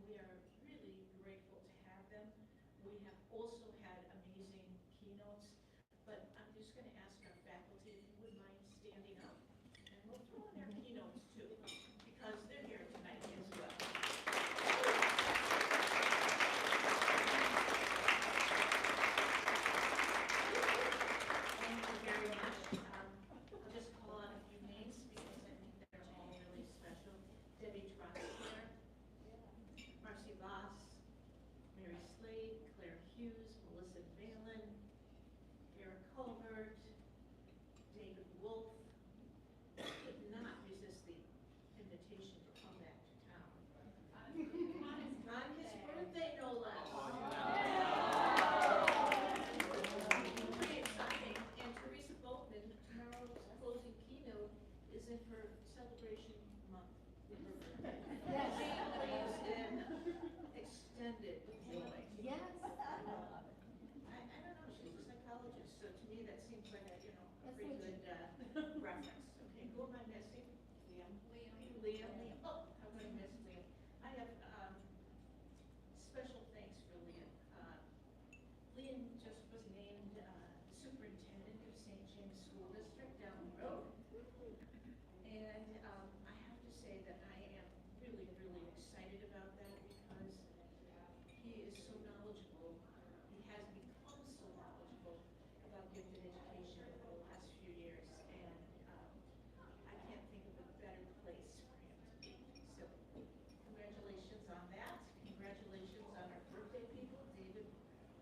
we are really grateful to have them. We have also had amazing keynotes, but I'm just going to ask our faculty if you would mind standing up, and we'll throw in their keynotes too, because they're here tonight as well. Thank you very much. I'll just call out a few names because I think they're all really special. Debbie Troxler, Marcy Voss, Mary Slade, Claire Hughes, Melissa Valen, Eric Colbert, David Wolf. Could not resist the invitation to come back to town. On his birthday, no less. Pretty exciting. And Teresa Boatman, tomorrow's closing keynote is in her celebration month. Yes. Please and extended joy. Yes. I don't know, she's a psychologist, so to me that seems like a, a pretty good reference. Okay, who am I missing? Liam. Oh, how could I miss Liam? I have special thanks for Liam. Liam just was named superintendent of St. James School District down the road. And I have to say that I am really, really excited about that because he is so knowledgeable. He has become so knowledgeable about gifted education over the last few years, and I can't think of a better place for him to be. So congratulations on that. Congratulations on our birthday people, David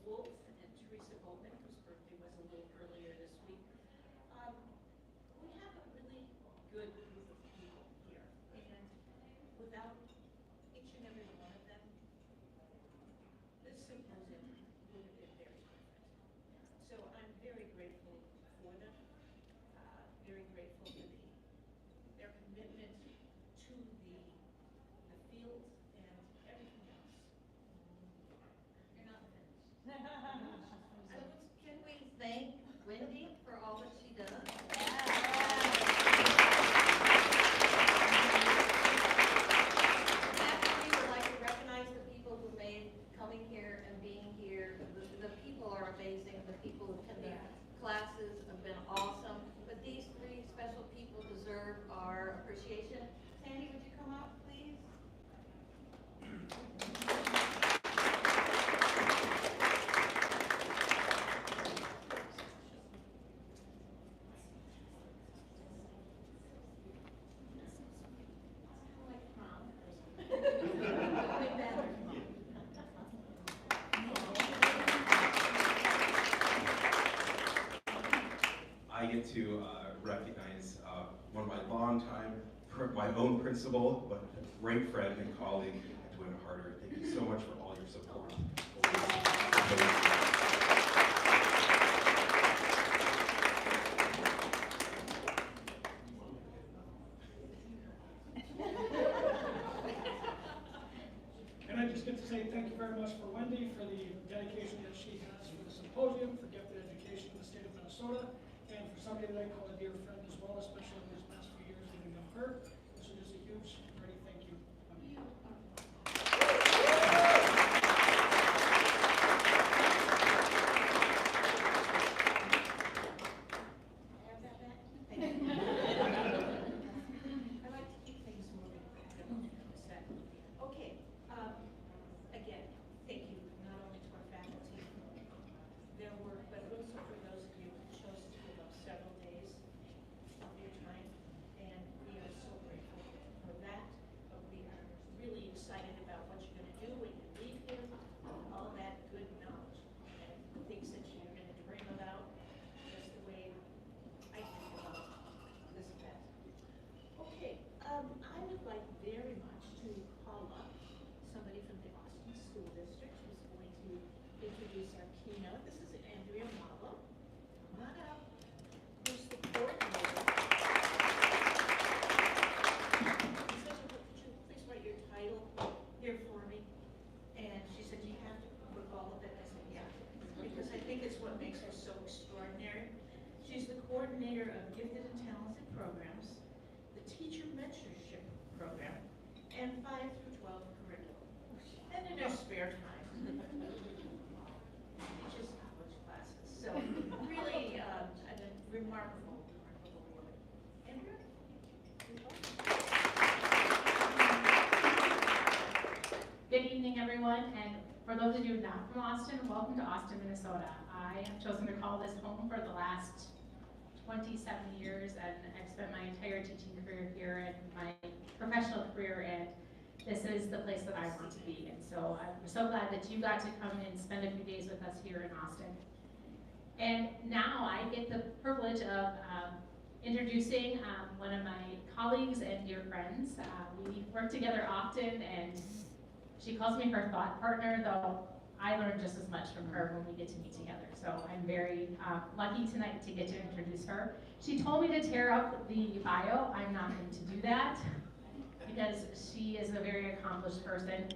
Wolf and Teresa Boatman, whose birthday was a little earlier this week. We have a really good group of people here, and without each and every one of them, this symposium would have been very different. So I'm very grateful for them, very grateful for their commitment to the field and everything else. You're not finished. Can we thank Wendy for all that she does? After we would like to recognize the people who made coming here and being here. The people are amazing. The people who attended classes have been awesome. But these three special people deserve our appreciation. Sandy, would you come up, please? I get to recognize one of my longtime, my own principal, but a great friend and colleague, Edwin Harder. Thank you so much for all your support. And I just get to say thank you very much for Wendy for the dedication that she has for the symposium, for gifted education in the state of Minnesota, and for somebody that I call a dear friend as well, especially in these past few years getting to know her. So just a huge, hearty thank you. Have that back? I like to keep things moving. Okay, again, thank you not only to our faculty, their work, but also for those of you who chose to give up several days of your time. And we are so grateful for that. But we are really excited about what you're going to do when you leave here, all that good knowledge and things that you're going to dream about, just the way I think about this event. Okay, I would like very much to call up somebody from the Austin School District who's going to introduce our keynote. This is Andrea Malo. Come on up. Who's the coordinator? Could you please write your title here for me? And she said, you have to put all of it. I said, yeah, because I think it's what makes her so extraordinary. She's the coordinator of Gifted and Talented Programs, the Teacher Mentorship Program, and 5 through 12 curriculum. And in her spare time. Teaches college classes, so really a remarkable woman. Andrea? Good evening, everyone, and for those of you not from Austin, welcome to Austin, Minnesota. I have chosen to call this home for the last 27 years, and I've spent my entire teaching career here and my professional career, and this is the place that I want to be. And so I'm so glad that you got to come and spend a few days with us here in Austin. And now I get the privilege of introducing one of my colleagues and dear friends. We work together often, and she calls me her thought partner, though I learn just as much from her when we get to meet together. So I'm very lucky tonight to get to introduce her. She told me to tear up the bio. I'm not going to do that because she is a very accomplished person.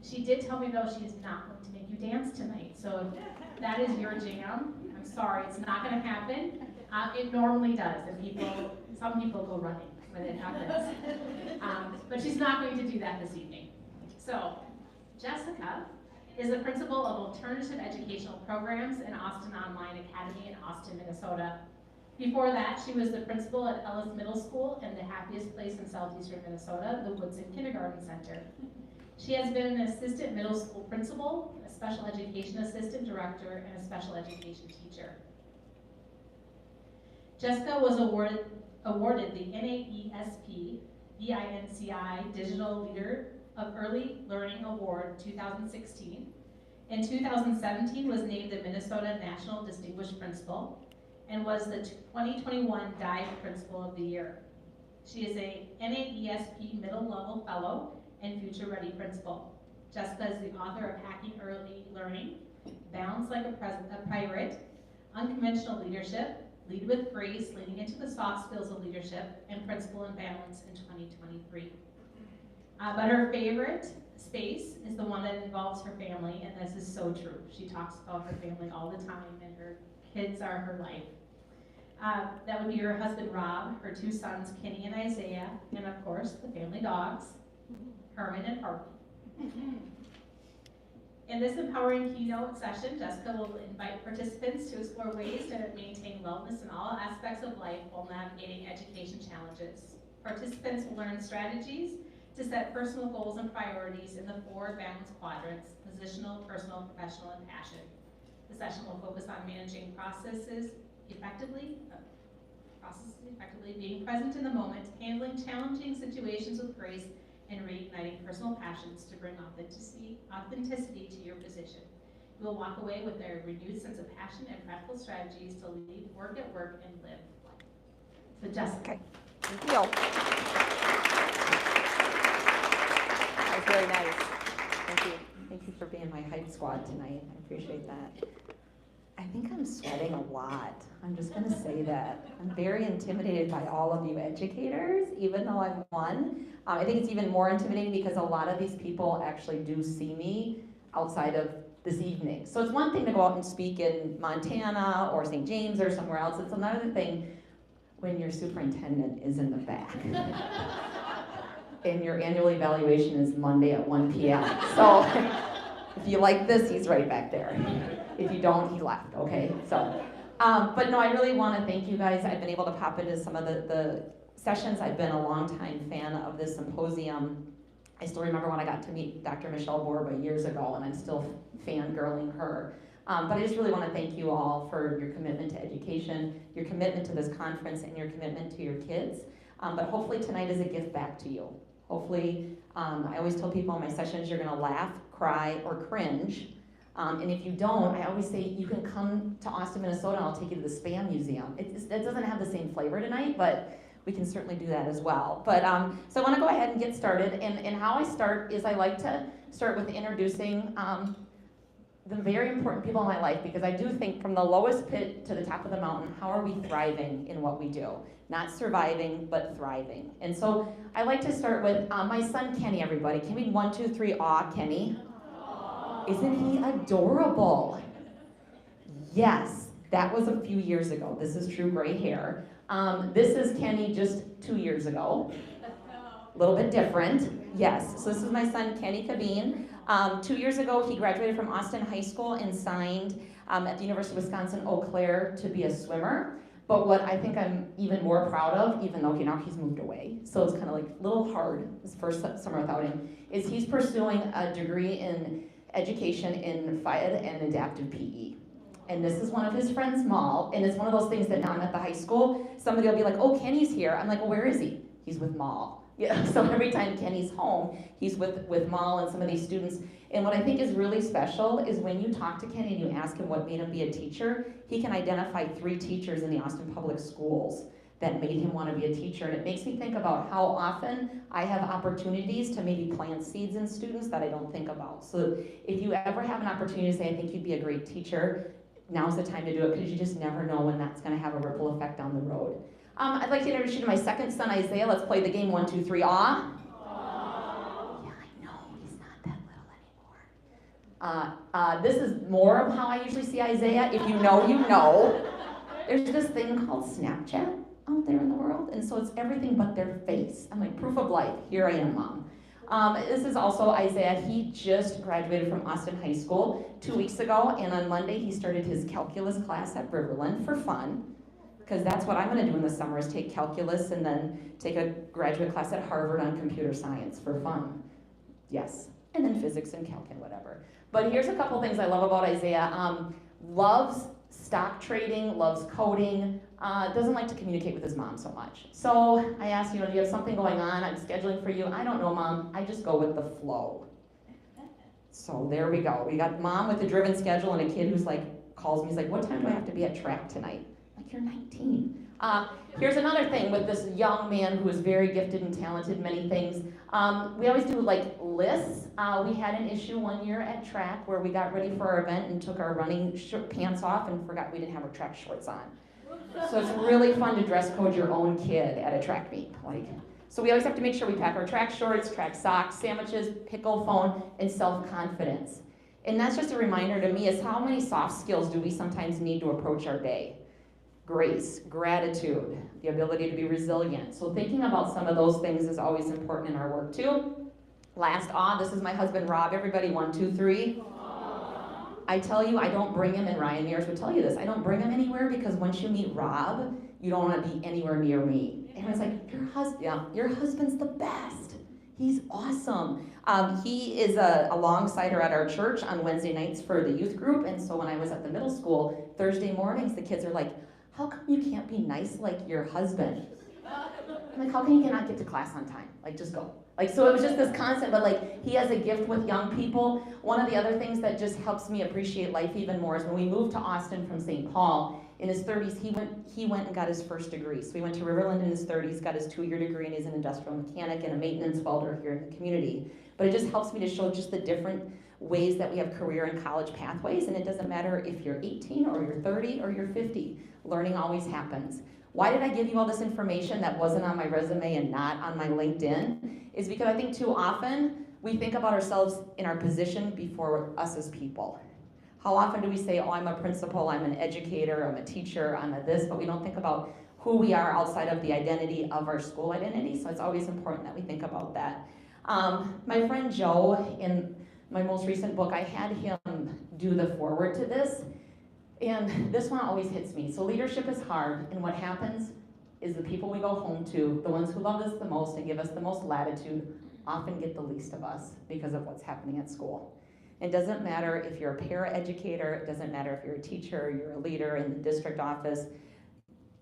She did tell me, though, she's not going to make you dance tonight. So if that is your jam, I'm sorry, it's not going to happen. It normally does, and some people go running when it happens. But she's not going to do that this evening. So, Jessica is the principal of Alternative Educational Programs in Austin Online Academy in Austin, Minnesota. Before that, she was the principal at Ellis Middle School and the Happiest Place in Southeastern Minnesota, the Woodson Kindergarten Center. She has been an assistant middle school principal, a special education assistant director, and a special education teacher. Jessica was awarded the NAESP EINCI Digital Leader of Early Learning Award 2016. In 2017 was named the Minnesota National Distinguished Principal and was the 2021 DIVE Principal of the Year. She is a NAESP Middle Level Fellow and Future Ready Principal. Jessica is the author of Hacking Early Learning, Balance Like a Pirate, Unconventional Leadership, Lead with Grace, Leading into the Soft Skills of Leadership, and Principle and Balance in 2023. But her favorite space is the one that involves her family, and this is so true. She talks about her family all the time, and her kids are her life. That would be her husband, Rob, her two sons, Kenny and Isaiah, and of course, the family dogs, Herman and Harvey. In this empowering keynote session, Jessica will invite participants to explore ways to maintain wellness in all aspects of life while navigating education challenges. Participants will learn strategies to set personal goals and priorities in the 4 balanced quadrants: positional, personal, professional, and passion. The session will focus on managing processes effectively, being present in the moment, handling challenging situations with grace, and reigniting personal passions to bring authenticity to your position. You will walk away with a renewed sense of passion and practical strategies to lead work at work and live life. So Jessica. Okay, thank you. That was very nice. Thank you. Thank you for being my hype squad tonight. I appreciate that. I think I'm sweating a lot. I'm just going to say that. I'm very intimidated by all of you educators, even though I'm one. I think it's even more intimidating because a lot of these people actually do see me outside of this evening. So it's one thing to go out and speak in Montana or St. James or somewhere else. It's another thing when your superintendent is in the back. And your annual evaluation is Monday at 1 p.m. So if you like this, he's right back there. If you don't, he left, okay? So, but no, I really want to thank you guys. I've been able to pop into some of the sessions. I've been a longtime fan of this symposium. I still remember when I got to meet Dr. Michelle Borba years ago, and I'm still fangirling her. But I just really want to thank you all for your commitment to education, your commitment to this conference, and your commitment to your kids. But hopefully tonight is a gift back to you. Hopefully, I always tell people in my sessions, you're going to laugh, cry, or cringe. And if you don't, I always say you can come to Austin, Minnesota, and I'll take you to the Spam Museum. It doesn't have the same flavor tonight, but we can certainly do that as well. But so I want to go ahead and get started. And how I start is I like to start with introducing the very important people in my life, because I do think from the lowest pit to the top of the mountain, how are we thriving in what we do? Not surviving, but thriving. And so I like to start with my son, Kenny, everybody. Can we 1, 2, 3, aw, Kenny? Isn't he adorable? Yes, that was a few years ago. This is true gray hair. This is Kenny just 2 years ago. A little bit different, yes. So this is my son, Kenny Cabeen. 2 years ago, he graduated from Austin High School and signed at the University of Wisconsin, Eau Claire to be a swimmer. But what I think I'm even more proud of, even though now he's moved away, so it's kind of like a little hard this first summer without him, is he's pursuing a degree in education in PHYED and adaptive PE. And this is one of his friends, Mal, and it's one of those things that now I'm at the high school, somebody will be like, oh, Kenny's here. I'm like, well, where is he? He's with Mal. Yeah, so every time Kenny's home, he's with Mal and some of these students. And what I think is really special is when you talk to Kenny and you ask him what made him be a teacher, he can identify 3 teachers in the Austin Public Schools that made him want to be a teacher. And it makes me think about how often I have opportunities to maybe plant seeds in students that I don't think about. So if you ever have an opportunity to say, I think you'd be a great teacher, now's the time to do it, because you just never know when that's going to have a ripple effect down the road. I'd like to introduce you to my second son, Isaiah. Let's play the game 1, 2, 3, aw. Yeah, I know, he's not that little anymore. This is more of how I usually see Isaiah. If you know, you know. There's this thing called Snapchat out there in the world, and so it's everything but their face. I'm like, proof of life, here I am, Mom. This is also Isaiah. He just graduated from Austin High School 2 weeks ago, and on Monday he started his calculus class at Riverland for fun, because that's what I'm going to do in the summer, is take calculus and then take a graduate class at Harvard on computer science for fun. Yes, and then physics and calc and whatever. But here's a couple things I love about Isaiah. Loves stock trading, loves coding, doesn't like to communicate with his mom so much. So I asked, do you have something going on? I'm scheduling for you. I don't know, Mom. I just go with the flow. So there we go. We got Mom with a driven schedule and a kid who's like, calls me, he's like, what time do I have to be at track tonight? Like, you're 19. Here's another thing with this young man who is very gifted and talented in many things. We always do like lists. We had an issue one year at track where we got ready for our event and took our running pants off and forgot we didn't have our track shorts on. So it's really fun to dress code your own kid at a track meet. So we always have to make sure we pack our track shorts, track socks, sandwiches, pickle phone, and self-confidence. And that's just a reminder to me is how many soft skills do we sometimes need to approach our day? Grace, gratitude, the ability to be resilient. So thinking about some of those things is always important in our work too. Last, this is my husband Rob. Everybody, 1, 2, 3. I tell you, I don't bring him, and Ryan Mears would tell you this, I don't bring him anywhere because once you meet Rob, you don't want to be anywhere near me. And I was like, your husband's the best. He's awesome. He is alongside at our church on Wednesday nights for the youth group, and so when I was at the middle school, Thursday mornings, the kids are like, how come you can't be nice like your husband? I'm like, how can you not get to class on time? Like, just go. So it was just this constant, but he has a gift with young people. One of the other things that just helps me appreciate life even more is when we moved to Austin from St. Paul, in his 30s, he went and got his first degree. So he went to Riverland in his 30s, got his 2-year degree, and he's an industrial mechanic and a maintenance welder here in the community. But it just helps me to show just the different ways that we have career and college pathways, and it doesn't matter if you're 18 or you're 30 or you're 50. Learning always happens. Why did I give you all this information that wasn't on my resume and not on my LinkedIn? Is because I think too often we think about ourselves in our position before us as people. How often do we say, oh, I'm a principal, I'm an educator, I'm a teacher, I'm a this, but we don't think about who we are outside of the identity of our school identity, so it's always important that we think about that. My friend Joe, in my most recent book, I had him do the foreword to this, and this one always hits me. So leadership is hard, and what happens is the people we go home to, the ones who love us the most and give us the most latitude, often get the least of us because of what's happening at school. It doesn't matter if you're a paraeducator, it doesn't matter if you're a teacher, you're a leader in the district office,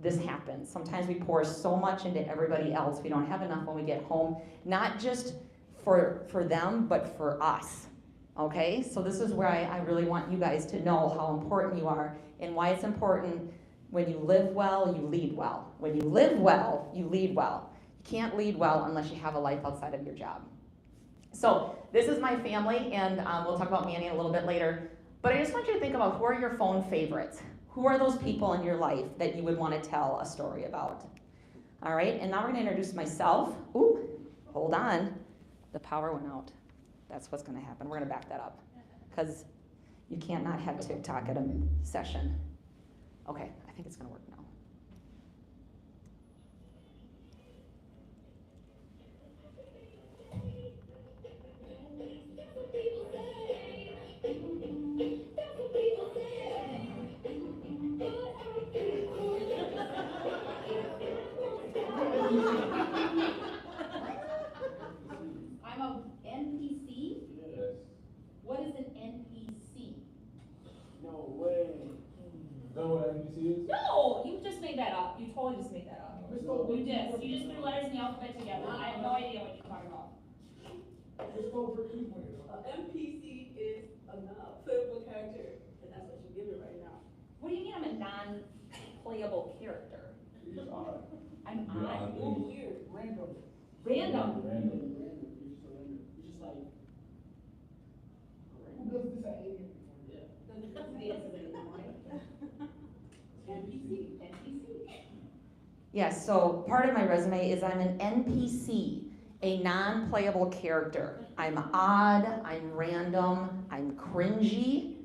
this happens. Sometimes we pour so much into everybody else, we don't have enough when we get home, not just for them, but for us. Okay, so this is where I really want you guys to know how important you are and why it's important. When you live well, you lead well. When you live well, you lead well. You can't lead well unless you have a life outside of your job. So this is my family, and we'll talk about Manny a little bit later. But I just want you to think about who are your phone favorites. Who are those people in your life that you would want to tell a story about? All right, and now we're going to introduce myself. Ooh, hold on. The power went out. That's what's going to happen. We're going to back that up because you can't not have TikTok at a session. Okay, I think it's going to work now. know what NPC is? No, you just made that up. You totally just made that up. Misspelled. You just threw letters in the alphabet together. I have no idea what you're talking about. Misspelled for 2.0. NPC is a playable character, and that's what you give it right now. What do you mean I'm a non-playable character? You're just odd. I'm You're odd. odd You're things. weird. Random. Random. Random. You're just like. Who does this at 8 a.m.? That's the answer in the morning. NPC. Yes, so part of my resume is I'm an NPC, a non-playable character. I'm odd, I'm random, I'm cringy,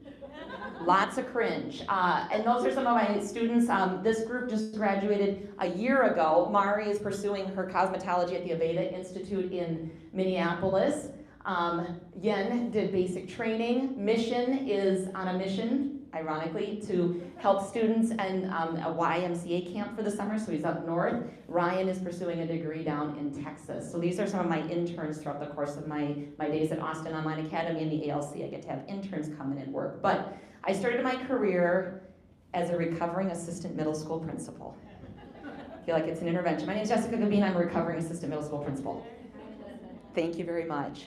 lots of cringe. And those are some of my students. This group just graduated a year ago. Mari is pursuing her cosmetology at the Aveda Institute in Minneapolis. Yen did basic training. Mission is on a mission, ironically, to help students in a YMCA camp for the summer, so he's up north. Ryan is pursuing a degree down in Texas. So these are some of my interns throughout the course of my days at Austin Online Academy and the ALC. I get to have interns come in and work. But I started my career as a recovering assistant middle school principal. I feel like it's an intervention. My name is Jessica Cabeen. I'm a recovering assistant middle school principal. Thank you very much.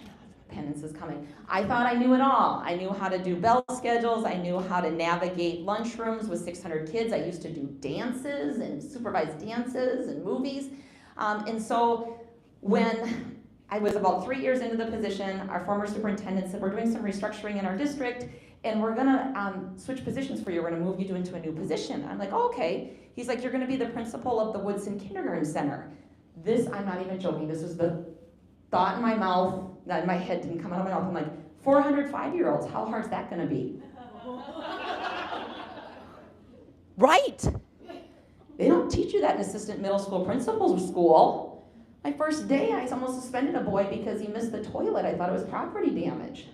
Penance is coming. I thought I knew it all. I knew how to do bell schedules. I knew how to navigate lunchrooms with 600 kids. I used to do dances and supervise dances and movies. And so when I was about 3 years into the position, our former superintendent said, we're doing some restructuring in our district and we're gonna switch positions for you. We're gonna move you into a new position. I'm like, oh, okay. He's like, you're gonna be the principal of the Woodson Kindergarten Center. This, I'm not even joking, this was the thought in my mouth, that in my head didn't come out of my mouth. I'm like, 400 5-year-olds, how hard's that gonna be? Right! They don't teach you that in assistant middle school principal's school. My first day, I almost suspended a boy because he missed the toilet. I thought it was property damage.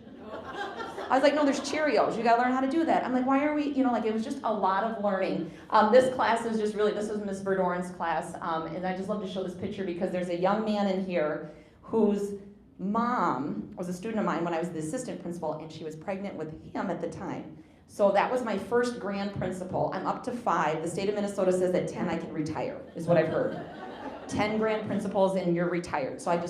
I was like, no, there's Cheerios. You gotta learn how to do that. I'm like, why are we, like, it was just a lot of learning. This class is just really, this is Miss Verdoren's class, and I just love to show this picture because there's a young man in here whose mom was a student of mine when I was the assistant principal, and she was pregnant with him at the time. So that was my first grand principal. I'm up to 5. The state of Minnesota says at 10 I can retire, is what I've heard. 10 grand principals and you're retired. So I just